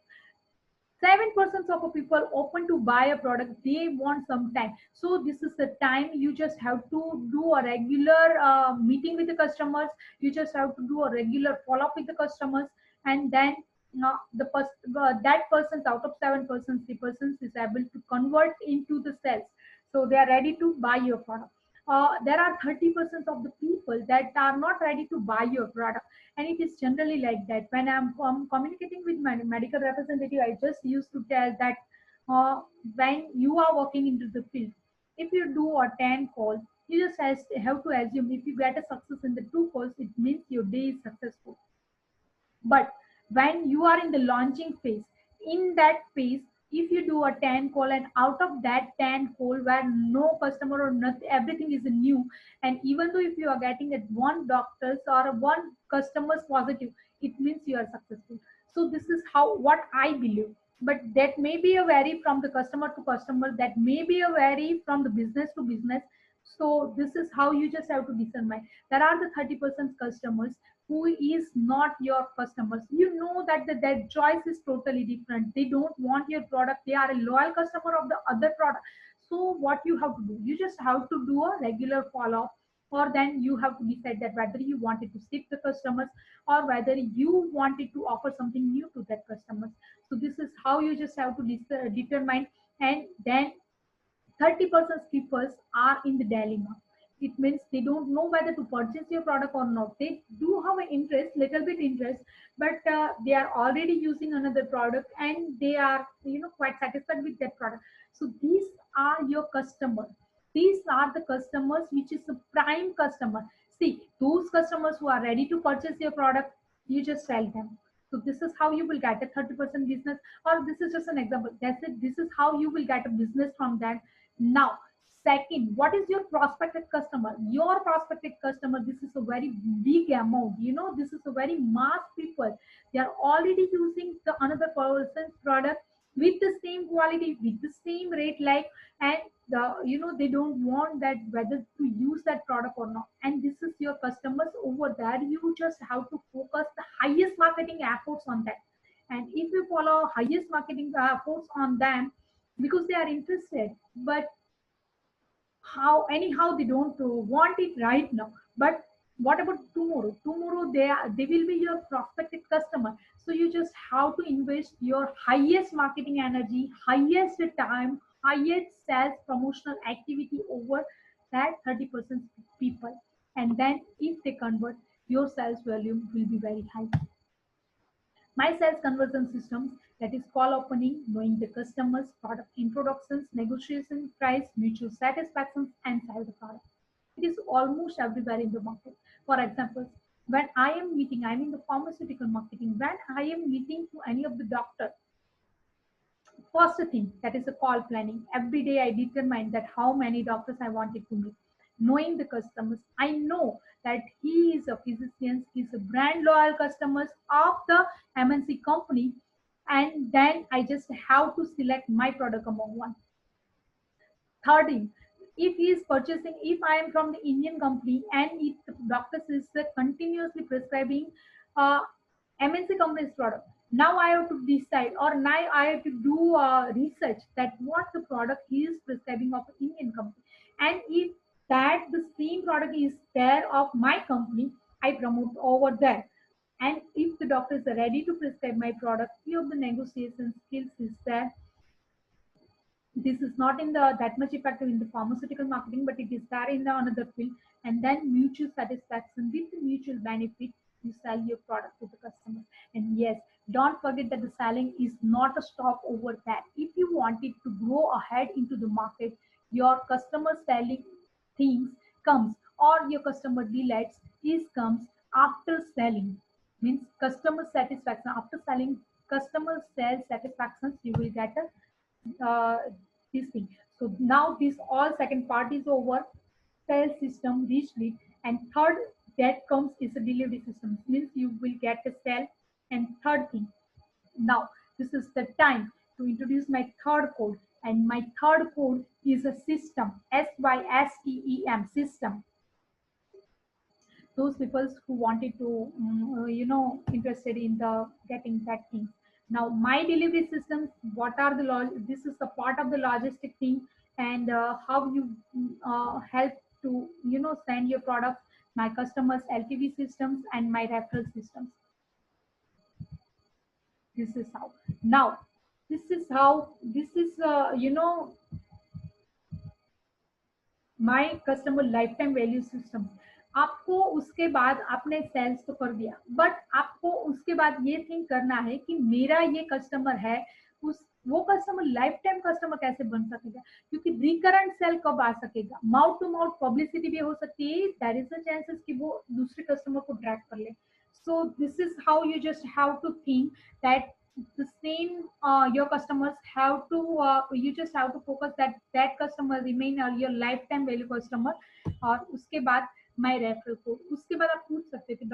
7% of people open to buy a product, they want some time. So this is the time you just have to do a regular meeting with the customers, you just have to do a regular follow up with the customers, and then that person out of 7%, 3% is able to convert into the sales, so they are ready to buy your product. There are 30% of the people that are not ready to buy your product, and it is generally like that. When I'm communicating with my medical representative, I just used to tell that when you are working into the field, if you do a 10 call, you just have to assume if you get a success in the 2 calls, it means your day is successful. But when you are in the launching phase, in that phase, if you do a 10 call and out of that 10 call where no customer or nothing, everything is new, and even though if you are getting at one doctors or one customers positive, it means you are successful. So this is how what I believe. But that may be a vary from the customer to customer, that may be a vary from the business to business. So this is how you just have to discern. There are the 30% customers who is not your customers. You know that their choice is totally different. They don't want your product. They are a loyal customer of the other product. So what you have to do, you just have to do a regular follow up, or then you have to decide that whether you wanted to skip the customers or whether you wanted to offer something new to that customers. So this is how you just have to determine. And then 30% people are in the dilemma. It means they don't know whether to purchase your product or not. They do have an interest, little bit interest, but they are already using another product and they are, quite satisfied with that product. So these are your customers. These are the customers which is a prime customer. See, those customers who are ready to purchase your product, you just sell them. So this is how you will get a 30% business, or this is just an example. That's it. This is how you will get a business from that. Now, second, what is your prospective customer? Your prospective customer, this is a very big amount. This is a very mass people. They are already using the another person's product with the same quality, with the same rate, like, and they don't want that whether to use that product or not. And this is your customers over there. You just have to focus the highest marketing efforts on that. And if you follow highest marketing efforts on them, because they are interested, but how anyhow they don't want it right now. But what about tomorrow they will be your prospective customer. So you just have to invest your highest marketing energy, highest time, highest sales promotional activity over that 30% people. And then if they convert, your sales volume will be very high. My sales conversion systems, that is call opening, knowing the customers, product introductions, negotiation, price, mutual satisfaction, and sell the product. It is almost everywhere in the market. For example, when I am meeting, I'm in the pharmaceutical marketing, when I am meeting to any of the doctor, first thing, that is a call planning. Every day I determine that how many doctors I wanted to meet. Knowing the customers, I know that he is a physician, he's a brand loyal customers of the MNC company, and then I just have to select my product among one. Third thing, if he is purchasing, if I am from the Indian company and if the doctor is continuously prescribing MNC company's product, now I have to decide, or now I have to do research that what the product he is prescribing of an Indian company. And if that the same product is there of my company, I promote over there. And if the doctor is ready to prescribe my product, few of the negotiation skills is there. This is not in the that much effective in the pharmaceutical marketing, but it is there in the another field. And then mutual satisfaction with the mutual benefit, you sell your product to the customer. And yes, don't forget that the selling is not a stop over that. If you wanted to grow ahead into the market, your customer selling things comes, or your customer delights is comes after selling. Means customer satisfaction after selling, customer sales satisfactions, you will get a this thing. So now this all second part is over. Sales system, reach lead, and third that comes is a delivery system. Means you will get a sale. And third thing, now this is the time to introduce my third code. And my third code is a system. SYSTEM system. Those people who wanted to interested in the getting that thing. Now my delivery systems, what are the this is a part of the logistic thing. And how you help to send your product, my customers LTV systems and my referral systems. This is how. Now this is my customer life time value system. आपको उसके बाद आपने sales तो कर दिया, but आपको उसके बाद ये थिंक करना है कि मेरा ये कस्टमर है, उस वो कस्टमर लाइफ टाइम कस्टमर कैसे बन सकेगा, क्योंकि रिकरेंट सेल कब आ सकेगा. माउथ टू माउथ पब्लिसिटी भी हो सकती है, देयर इज अ चांसेस कि वो दूसरे कस्टमर को ड्रैग कर ले. So this is how you just have to think that the same your customers have to you just have to focus that that customer remain your lifetime value customer. और उसके बाद my referral code, उसके बाद आप पूछ सकते थे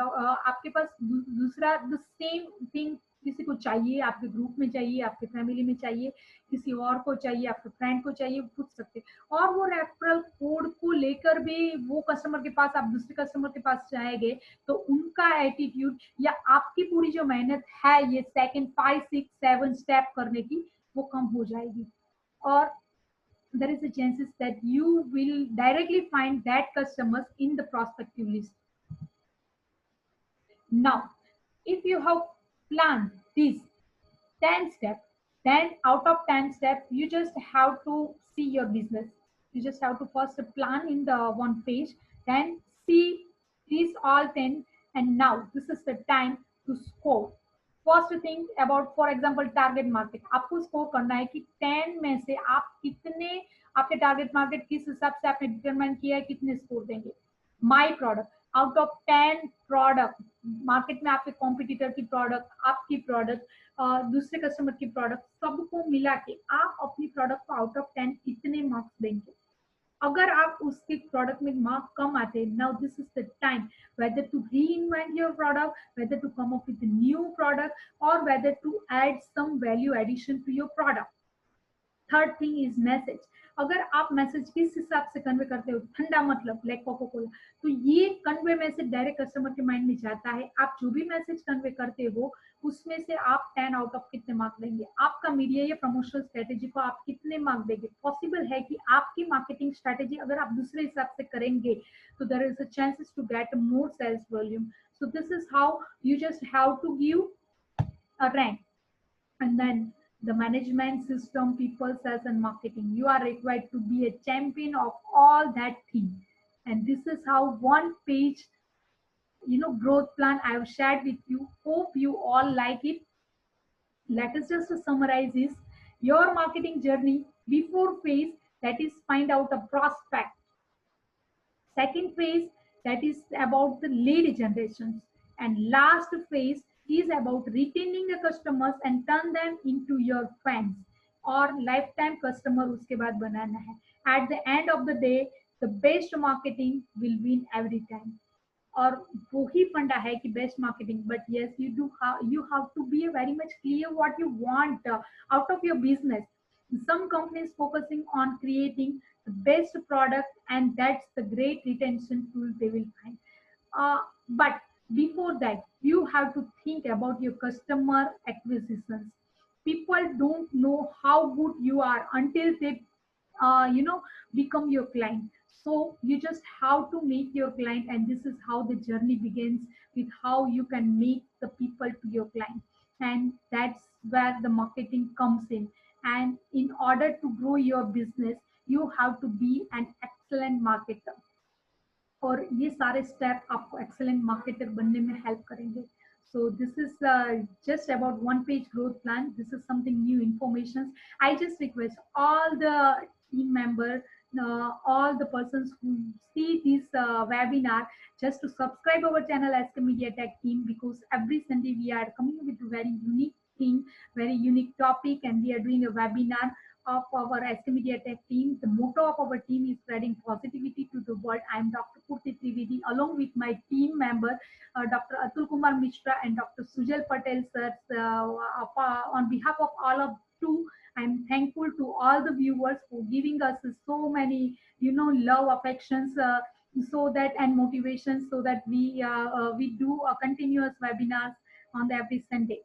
आपके पास दूसरा the same thing किसी को चाहिए, आपके ग्रुप में चाहिए, आपके फैमिली में चाहिए, किसी और को चाहिए, आपके फ्रेंड को चाहिए, पूछ सकते. और वो रेफरल कोड को लेकर भी वो कस्टमर के पास, आप दूसरे कस्टमर के पास जाएंगे तो उनका एटीट्यूड या आपकी पूरी जो मेहनत है ये सेकंड 5 6 7 स्टेप करने की, वो कम हो जाएगी. और there is a chances that you will directly find that customers in the prospective list. Now, if you have planned this 10 steps, then out of 10 steps, you just have to see your business. You just have to first plan in the one page, then see these all 10, and now this is the time to score. First think about for example target market, आपको score करना है कि 10 में से आप कितने, आपके target market किस हिसाब से आपने डिटरमाइन किया है कितने स्कोर देंगे. My product, out of 10 product market में आपके कॉम्पिटिटर की प्रोडक्ट, आपकी प्रोडक्ट, दूसरे कस्टमर की प्रोडक्ट, सबको मिला के आप अपनी प्रोडक्ट को आउट ऑफ 10 कितने मार्क्स देंगे. अगर आप उसके प्रोडक्ट में मार्क कम आते, now this is the time whether to reinvent your product, whether to come up with a new product, or whether to add some value addition to your product. Third thing is message. अगर आप message किस हिसाब से convey करते हो, ठंडा मतलब like cocoa Cola, तो ये कन्वे मैसेज डायरेक्ट कस्टमर के माइंड में जाता है. आप जो भी मैसेज कन्वे करते हो उसमें से आप 10 आउट ऑफ कितने मार्क देंगे. आपका मीडिया या प्रमोशनल स्ट्रेटेजी को आप कितने मार्क देंगे. पॉसिबल है कि आपकी मार्केटिंग स्ट्रेटेजी अगर आप दूसरे हिसाब से करेंगे तो there is a chances to get more sales volume. So this is how you just have to give a rank. And then the management system, people, sales and marketing, you are required to be a champion of all that thing. And this is how one page, growth plan I have shared with you. Hope you all like it. Let us just summarize this. Your marketing journey before phase, that is find out a prospect. Second phase, that is about the lead generations. And last phase is about retaining the customers and turn them into your fans or lifetime customer उसके बाद बनाना है. At the end of the day, the best marketing will win every time. और वो ही फंडा है कि best marketing. But yes, you have to be very much clear what you want out of your business. Some companies focusing on creating the best product, and that's the great retention tool they will find. But before that, you have to think about your customer acquisitions. People don't know how good you are until they become your client. So you just have to make your client, and this is how the journey begins, with how you can make the people to your client. And that's where the marketing comes in. And in order to grow your business, you have to be an excellent marketer. और ये सारे step आपको excellent marketer बनने में help करेंगे. So this is just about one page growth plan. This is something new information. I just request all the team members, all the persons who see this webinar, just to subscribe our channel as the Media Tech team, because every Sunday we are coming with a very unique thing, very unique topic, and we are doing a webinar of our SK Media Tech team. The motto of our team is spreading positivity to the world. I am Dr. Purti Trivedi, along with my team member, Dr. Atul Kumar Mishra and Dr. Sujal Patel sir. On behalf of all of you, I'm thankful to all the viewers for giving us so many, love, affections, so that and motivation, so that we do a continuous webinars on every Sunday.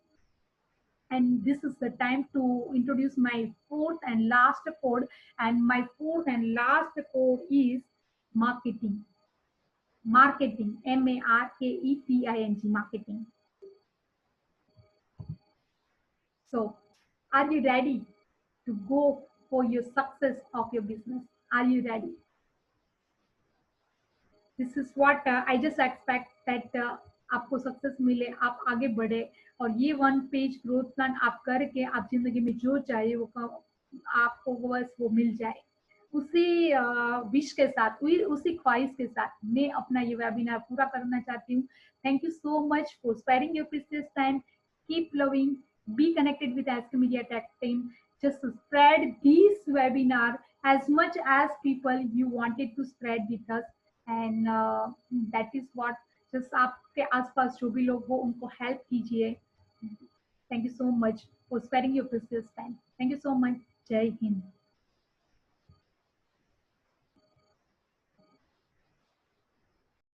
And this is the time to introduce my fourth and last code. And my fourth and last code is marketing. Marketing, marketing, marketing. So, are you ready to go for your success of your business? Are you ready? This is what I just expect, that आपको success मिले, आप आगे बढ़े, और ये one page growth plan आप करके आप जिंदगी में जो चाहिए वो आपको बस वो मिल जाए. उसी विश के साथ, उसी ख्वाहिश के साथ मैं अपना ये वेबिनार पूरा करना चाहती हूँ. Thank you so much for sparing your precious time. Keep loving, be connected with SK Media Tech team. Just spread this webinar as much as people you wanted to spread with us. And that is what, just आपके आसपास जो भी लोग हो उनको help कीजिए. Thank you so much for sparing your precious time. Thank you so much. Jai Hind.